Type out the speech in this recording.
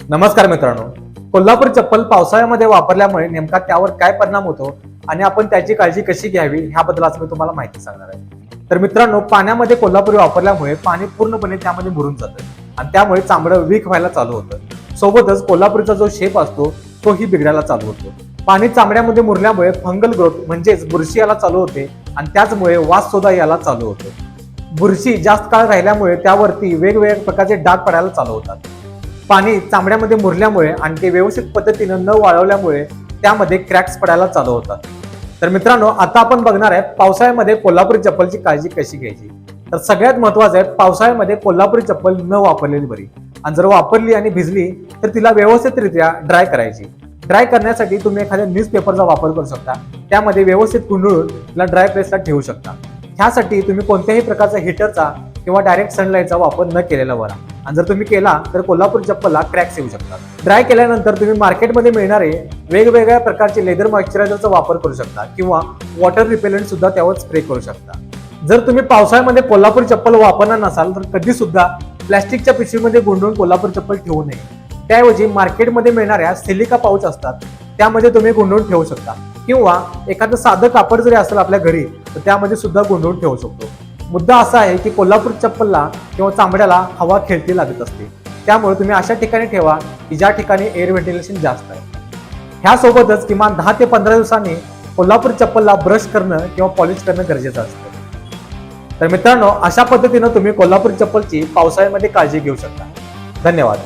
नमस्कार मित्रांनो, कोल्हापूर चप्पल पावसाळ्यामध्ये वापरल्यामुळे नेमका त्यावर काय परिणाम होतो आणि आपण त्याची काळजी कशी घ्यावी ह्याबद्दल आज मी तुम्हाला माहिती सांगणार आहे। तर मित्रांनो, पाण्यामध्ये कोल्हापुरी वापरल्यामुळे पाणी पूर्णपणे त्यामध्ये मुरून जातं आणि त्यामुळे चामडं वीक व्हायला चालू होतं। सोबतच कोल्हापुरीचा जो शेप असतो तोही बिघडायला चालू होतो। पाणी चामड्यामध्ये मुरल्यामुळे फंगल ग्रोथ म्हणजेच बुरशी यायला चालू होते आणि त्याचमुळे वास सुद्धा यायला चालू होतो। बुरशी जास्त काळ राहिल्यामुळे त्यावरती वेगवेगळ्या प्रकारचे डाग पडायला चालू होतात। पाणी चामड्यामध्ये मुरल्यामुळे आणि ते व्यवस्थित पद्धतीनं न वाळवल्यामुळे त्यामध्ये क्रॅक्स पडायला चालू होतात। तर मित्रांनो, आता आपण बघणार आहे पावसाळ्यामध्ये कोल्हापुरी चप्पलची काळजी कशी घ्यायची। तर सगळ्यात महत्त्वाचं आहे, पावसाळ्यामध्ये कोल्हापुरी चप्पल न वापरलेली बरी आणि जर वापरली आणि भिजली तर तिला व्यवस्थितरित्या ड्राय करायची। ड्राय करण्यासाठी तुम्ही एखाद्या न्यूजपेपरचा वापर करू शकता, त्यामध्ये व्यवस्थित गुंडाळून तिला ड्राय प्लेसला ठेवू शकता। ह्यासाठी तुम्ही कोणत्याही प्रकारचा हीटरचा किंवा डायरेक्ट सनलाईटचा वापर न केलेला बरा आणि जर तुम्ही केला तर कोल्हापूर चप्पलला क्रॅक्स येऊ शकतात। ड्राय केल्यानंतर तुम्ही मार्केटमध्ये मिळणारे वेगवेगळ्या प्रकारचे लेदर मॉइश्चरायझरचा वापर करू शकता किंवा वॉटर रिपेलंट सुद्धा त्यावर स्प्रे करू शकता। जर तुम्ही पावसाळ्यामध्ये कोल्हापूर चप्पल वापरणार नसाल तर कधी सुद्धा प्लॅस्टिकच्या पिशवीमध्ये गुंडाळून कोल्हापूर चप्पल ठेवू नये। त्याऐवजी मार्केटमध्ये मिळणाऱ्या सिलिका पाऊच असतात त्यामध्ये तुम्ही गुंडाळून ठेवू शकता किंवा एखादं साधं कापड जरी असेल आपल्या घरी तर त्यामध्ये सुद्धा गुंडाळून ठेवू शकतो। मुद्दा असा आहे की कोल्हापूर चप्पलला किंवा चामड्याला हवा खेळती लागत असते, त्यामुळे तुम्ही अशा ठिकाणी ठेवा की ज्या ठिकाणी एअर व्हेंटिलेशन जास्त आहे। ह्यासोबतच किमान 10 ते 15 दिवसांनी कोल्हापूर चप्पलला ब्रश करणं किंवा पॉलिश करणं गरजेचं असतं। तर मित्रांनो, अशा पद्धतीनं तुम्ही कोल्हापूर चप्पलची पावसाळ्यामध्ये काळजी घेऊ शकता। धन्यवाद।